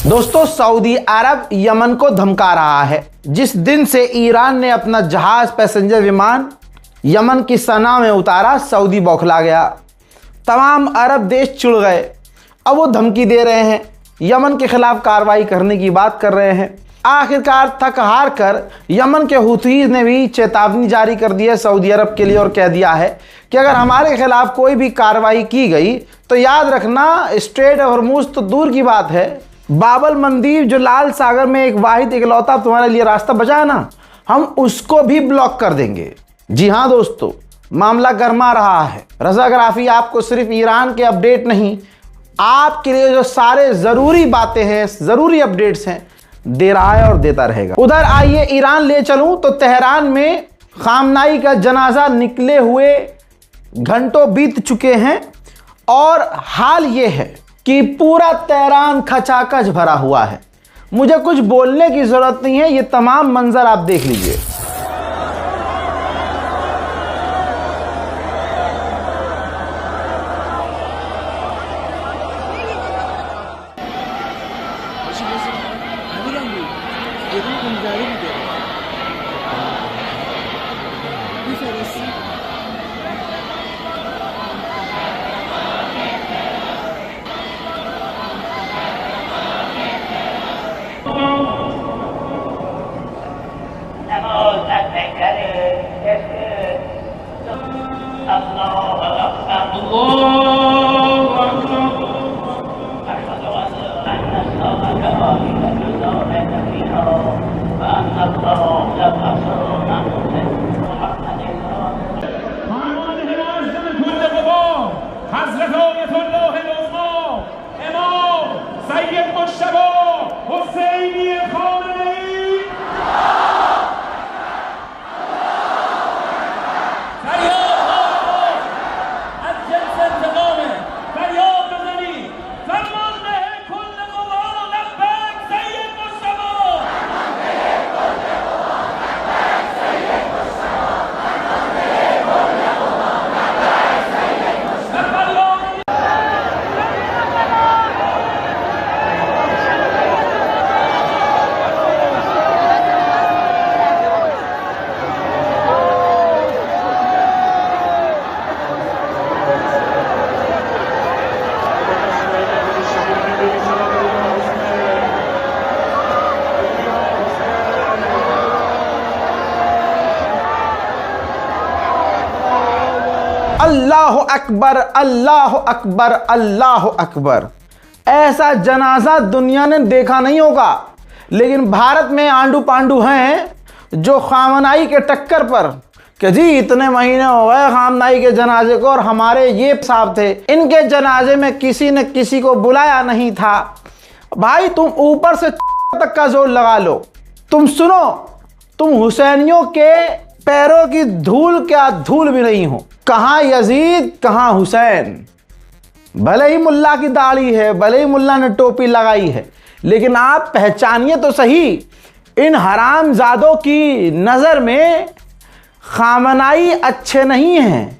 दोस्तों, सऊदी अरब यमन को धमका रहा है। जिस दिन से ईरान ने अपना जहाज पैसेंजर विमान यमन की सना में उतारा, सऊदी बौखला गया। तमाम अरब देश चिढ़ गए। अब वो धमकी दे रहे हैं, यमन के खिलाफ कार्रवाई करने की बात कर रहे हैं। आखिरकार थक हार कर यमन के हुतीज ने भी चेतावनी जारी कर दी है सऊदी अरब के लिए और कह दिया है कि अगर हमारे खिलाफ कोई भी कार्रवाई की गई तो याद रखना, स्ट्रेट ऑफ हॉर्मुज़ तो दूर की बात है, बाबल मंदीब जो लाल सागर में एक वाहिद इकलौता तुम्हारे लिए रास्ता बचा है ना, हम उसको भी ब्लॉक कर देंगे। जी हाँ दोस्तों, मामला गर्मा रहा है। रज़ा गराफी आपको सिर्फ ईरान के अपडेट नहीं, आपके लिए जो सारे ज़रूरी बातें हैं, ज़रूरी अपडेट्स हैं, दे रहा है और देता रहेगा। उधर आइए ईरान ले चलूं तो तेहरान में खामनाई का जनाजा निकले हुए घंटों बीत चुके हैं और हाल ये है कि पूरा तेहरान खचाखच भरा हुआ है। मुझे कुछ बोलने की जरूरत नहीं है, ये तमाम मंजर आप देख लीजिए। अल्लाह अकबर, अल्लाह अकबर, अल्लाह अकबर। ऐसा जनाजा दुनिया ने देखा नहीं होगा। लेकिन भारत में आंडू पांडू हैं जो खामनाई के टक्कर पर कि जी इतने महीने हो गए खामनाई के जनाजे को और हमारे ये साहब थे, इनके जनाजे में किसी ने किसी को बुलाया नहीं था। भाई तुम ऊपर से तक का जोर लगा लो, तुम सुनो, तुम हुसैनियों के पैरों की धूल क्या धूल भी नहीं हो। कहाँ यजीद, कहाँ हुसैन। भले ही मुल्ला की दाढ़ी है, भले ही मुल्ला ने टोपी लगाई है, लेकिन आप पहचानिए तो सही, इन हरामजादों की नज़र में खामनाई अच्छे नहीं हैं।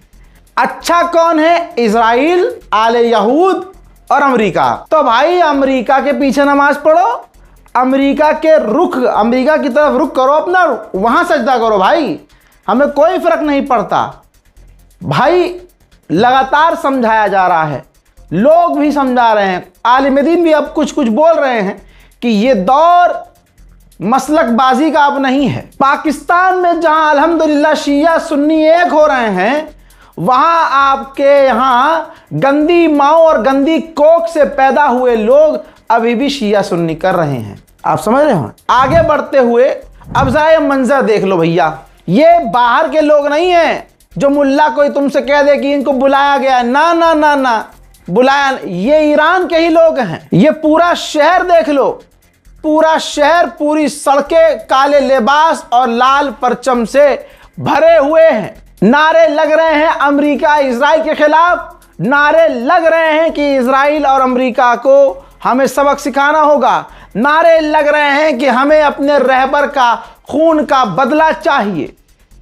अच्छा कौन है? इजराइल, आले यहूद और अमेरिका। तो भाई अमेरिका के पीछे नमाज पढ़ो, अमेरिका के रुख, अमेरिका की तरफ रुख करो अपना, वहाँ सजदा करो भाई, हमें कोई फर्क नहीं पड़ता। भाई लगातार समझाया जा रहा है, लोग भी समझा रहे हैं, आलिम दीन भी अब कुछ कुछ बोल रहे हैं कि ये दौर मसलकबाजी का अब नहीं है। पाकिस्तान में जहां अल्हम्दुलिल्लाह शिया सुन्नी एक हो रहे हैं, वहां आपके यहाँ गंदी माओ और गंदी कोख से पैदा हुए लोग अभी भी शिया सुन्नी कर रहे हैं। आप समझ रहे हो? आगे बढ़ते हुए अब जरा ये मंजर देख लो भैया, ये बाहर के लोग नहीं हैं जो मुल्ला कोई तुमसे कह दे कि इनको बुलाया गया। ना ना ना ना, बुलाया, ये ईरान के ही लोग हैं। ये पूरा शहर देख लो, पूरा शहर, पूरी सड़कें काले लिबास और लाल परचम से भरे हुए हैं। नारे लग रहे हैं अमेरिका इजराइल के खिलाफ, नारे लग रहे हैं कि इजराइल और अमेरिका को हमें सबक सिखाना होगा, नारे लग रहे हैं कि हमें अपने रहबर का खून का बदला चाहिए।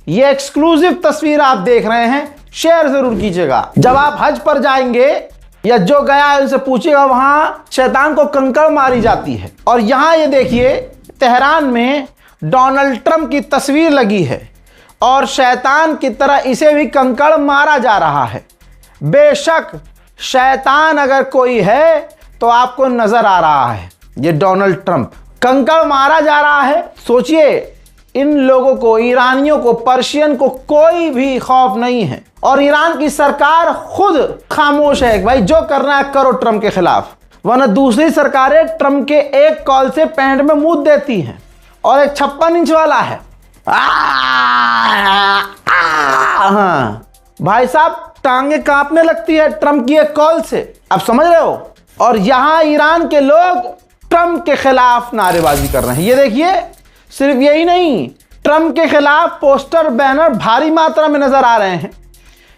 ये एक्सक्लूसिव तस्वीर आप देख रहे हैं, शेयर जरूर कीजिएगा। जब आप हज पर जाएंगे या जो गया है उनसे पूछिएगा, वहां शैतान को कंकड़ मारी जाती है। और यहां ये देखिए तेहरान में डोनाल्ड ट्रंप की तस्वीर लगी है और शैतान की तरह इसे भी कंकड़ मारा जा रहा है। बेशक शैतान अगर कोई है तो आपको नजर आ रहा है, ये डोनाल्ड ट्रंप कंकड़ मारा जा रहा है। सोचिए, इन लोगों को, ईरानियों को, पर्शियन को कोई भी खौफ नहीं है और ईरान की सरकार खुद खामोश है। भाई जो करना है करो ट्रंप के खिलाफ, वरना दूसरी सरकारें ट्रंप के एक कॉल से पैंट में मूत देती हैं। और एक 56 इंच वाला है, हाँ भाई साहब, टांगे कांपने लगती है ट्रंप की एक कॉल से, आप समझ रहे हो। और यहां ईरान के लोग ट्रंप के खिलाफ नारेबाजी कर रहे हैं। ये देखिए, सिर्फ यही नहीं, ट्रंप के खिलाफ पोस्टर, बैनर भारी मात्रा में नजर आ रहे हैं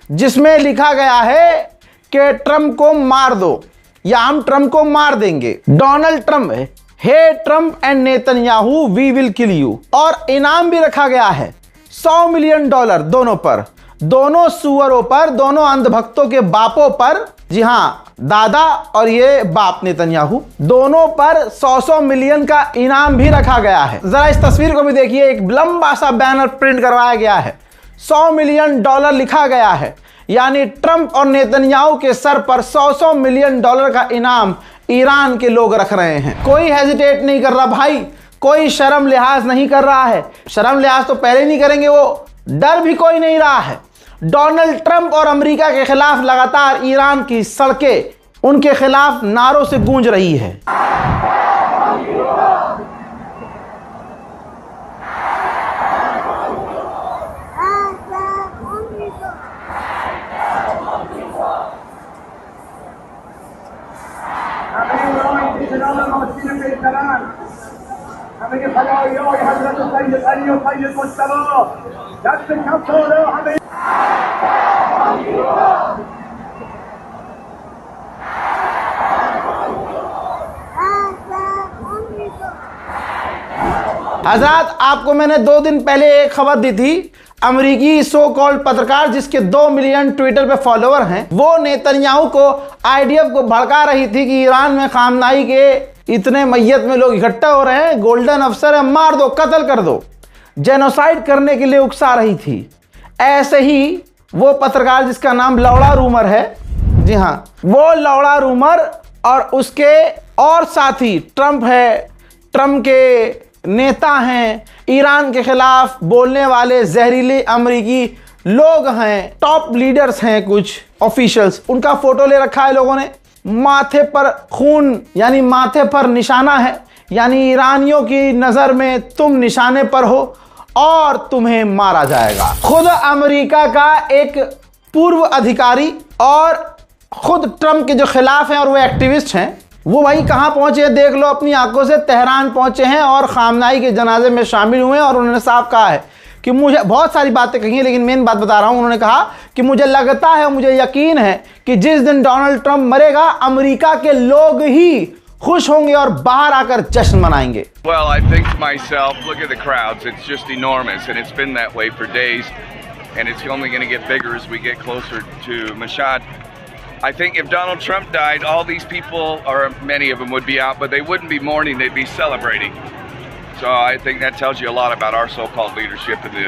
जिसमें लिखा गया है कि ट्रंप को मार दो या हम ट्रंप को मार देंगे। Donald Trump, hey Trump and Netanyahu, we will kill you. और इनाम भी रखा गया है $100 मिलियन दोनों पर, दोनों सुअरों पर, दोनों अंधभक्तों के बापों पर। जी हां, दादा और ये बाप नेतन्याहू, दोनों पर 100 मिलियन का इनाम भी रखा गया है। जरा इस तस्वीर को भी देखिए, एक लंबा सा बैनर प्रिंट करवाया गया है, $100 मिलियन लिखा गया है। यानी ट्रंप और नेतन्याहू के सर पर $100 मिलियन का इनाम ईरान के लोग रख रहे हैं। कोई हेजिटेट नहीं कर रहा भाई, कोई शर्म लिहाज नहीं कर रहा है। शर्म लिहाज तो पहले नहीं करेंगे, वो डर भी कोई नहीं रहा है। डोनाल्ड ट्रंप और अमेरिका के खिलाफ लगातार ईरान की सड़कें उनके खिलाफ नारों से गूंज रही है। हजरात, आपको मैंने 2 दिन पहले एक खबर दी थी, अमेरिकी सो कॉल्ड पत्रकार जिसके 2 मिलियन ट्विटर पे फॉलोअर हैं, वो नेतन्याहू को, आईडीएफ को भड़का रही थी कि ईरान में खामनाई के इतने मैयत में लोग इकट्ठा हो रहे हैं, गोल्डन अफसर है, मार दो, कत्ल कर दो, जेनोसाइड करने के लिए उकसा रही थी। ऐसे ही वो पत्रकार जिसका नाम लौड़ा रूमर है, जी हाँ, वो लौड़ा रूमर और उसके और साथी ट्रंप है, ट्रंप के नेता हैं, ईरान के खिलाफ बोलने वाले जहरीले अमेरिकी लोग हैं, टॉप लीडर्स हैं, कुछ ऑफिशियल्स, उनका फोटो ले रखा है लोगों ने। माथे पर खून, यानी माथे पर निशाना है, यानी ईरानियों की नज़र में तुम निशाने पर हो और तुम्हें मारा जाएगा। खुद अमेरिका का एक पूर्व अधिकारी और खुद ट्रंप के जो खिलाफ हैं और वो एक्टिविस्ट हैं, वो भाई कहाँ पहुंचे देख लो अपनी आंखों से, तेहरान पहुंचे हैं और खामनाई के जनाजे में शामिल हुए हैं। और उन्होंने साफ कहा है कि मुझे, बहुत सारी बातें कही हैं लेकिन मेन बात बता रहा हूं, उन्होंने कहा कि मुझे लगता है, मुझे यकीन है कि जिस दिन डोनाल्ड ट्रंप मरेगा अमेरिका के लोग ही खुश होंगे और बाहर आकर जश्न मनाएंगे। Well, I think to myself, look at the crowds, it's just enormous and it's been that way for days and it's only going to get bigger as we get closer to Mashhad. I think if Donald Trump died, all these people, or many of them, would be out, but they wouldn't be mourning, they'd be celebrating. So I think that tells you a lot about our so-called leadership in the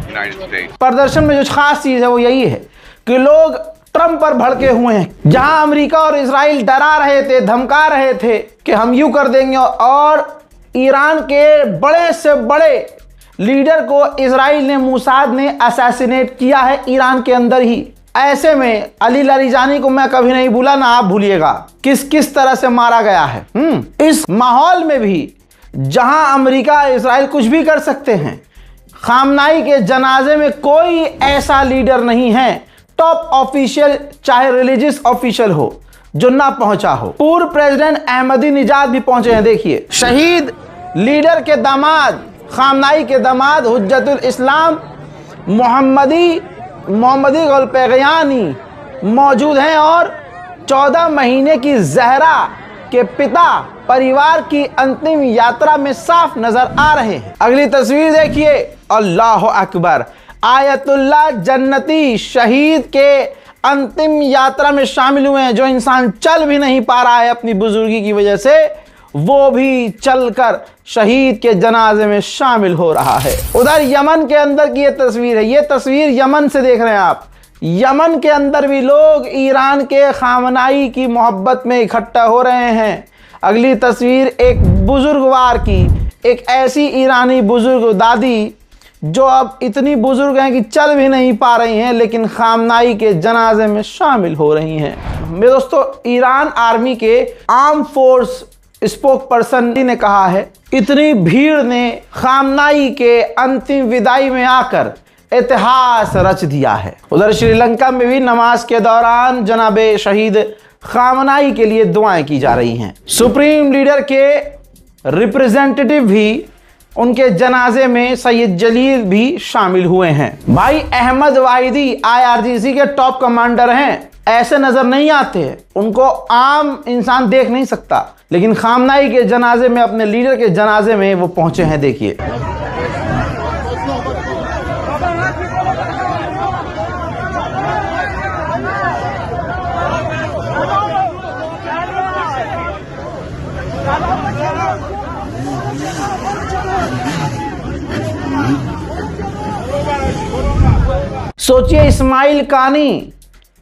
United States. प्रदर्शन में जो खास चीज़ है वो यही है कि लोग ट्रंप पर भड़के हुए हैं। जहां अमेरिका और इजराइल डरा रहे थे, धमका रहे थे कि हम यूं कर देंगे, और ईरान के बड़े से बड़े लीडर को इजराइल ने, मूसाद ने असैसिनेट किया है ईरान के अंदर ही। ऐसे में अली लारीजानी को मैं कभी नहीं भूला, ना आप भूलिएगा किस किस तरह से मारा गया है। इस माहौल में भी जहां अमेरिका, इजराइल कुछ भी कर सकते हैं, खामनाई के जनाजे में कोई ऐसा लीडर नहीं है, टॉप ऑफिशियल चाहे रिलीजियस ऑफिशियल हो, जो ना पहुंचा हो। पूर्व प्रेसिडेंट अहमदीनेजाद भी पहुंचे हैं। देखिए, शहीद लीडर के दामाद, खामनाई के दामाद हुज्जतुल इस्लाम मोहम्मदी गोलपेगयानी मौजूद हैं और 14 महीने की जहरा के पिता परिवार की अंतिम यात्रा में साफ नजर आ रहे हैं। अगली तस्वीर देखिए, अल्लाह अकबर, आयतुल्लाह जन्नती शहीद के अंतिम यात्रा में शामिल हुए हैं। जो इंसान चल भी नहीं पा रहा है अपनी बुजुर्गी की वजह से, वो भी चलकर शहीद के जनाजे में शामिल हो रहा है। उधर यमन के अंदर की ये तस्वीर है। ये तस्वीर यमन से देख रहे हैं आप। यमन के अंदर भी लोग ईरान के खामनाई की मोहब्बत में इकट्ठा हो रहे हैं। अगली तस्वीर एक बुजुर्गवार की, एक ऐसी ईरानी बुजुर्ग दादी जो अब इतनी बुजुर्ग हैं कि चल भी नहीं पा रही हैं, लेकिन खामनाई के जनाजे में शामिल हो रही हैं। मेरे दोस्तों, ईरान आर्मी के आर्म फोर्स स्पोक पर्सन ने कहा है, इतनी भीड़ ने खामनाई के अंतिम विदाई में आकर इतिहास रच दिया है। उधर श्रीलंका में भी नमाज के दौरान जनाबे शहीद खामनाई के लिए दुआएं की जा रही हैं। सुप्रीम लीडर के रिप्रेजेंटेटिव भी उनके जनाजे में सैयद जलील भी शामिल हुए हैं। भाई अहमद वाहिदी IRGC के टॉप कमांडर हैं, ऐसे नजर नहीं आते हैं, उनको आम इंसान देख नहीं सकता, लेकिन खामनाई के जनाजे में, अपने लीडर के जनाजे में वो पहुंचे हैं। देखिए, सोचिए, इस्माइल कानी,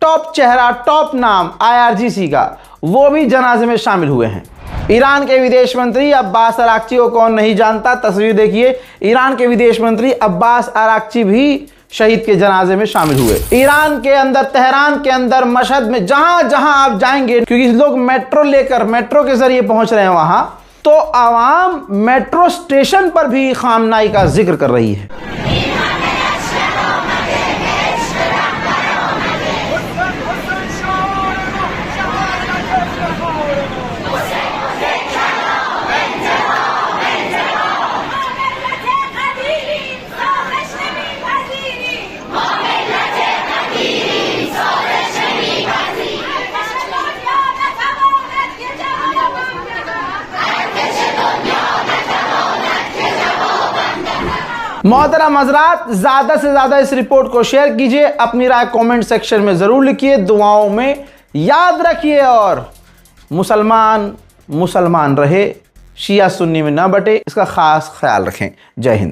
टॉप चेहरा, टॉप नाम IRGC का, वो भी जनाजे में शामिल हुए हैं। ईरान के विदेश मंत्री अब्बास अराक्ची को कौन नहीं जानता। तस्वीर देखिए, ईरान के विदेश मंत्री अब्बास अराक्ची भी शहीद के जनाजे में शामिल हुए। ईरान के अंदर, तेहरान के अंदर, मशहद में, जहां जहां आप जाएंगे, क्योंकि लोग मेट्रो लेकर, मेट्रो के जरिए पहुंच रहे हैं वहां, तो आवाम मेट्रो स्टेशन पर भी खामनाई का जिक्र कर रही है। मोहतरम हज़रात, ज़्यादा से ज़्यादा इस रिपोर्ट को शेयर कीजिए, अपनी राय कमेंट सेक्शन में ज़रूर लिखिए, दुआओं में याद रखिए, और मुसलमान मुसलमान रहे, शिया सुन्नी में ना बटे, इसका ख़ास ख्याल रखें। जय हिंद।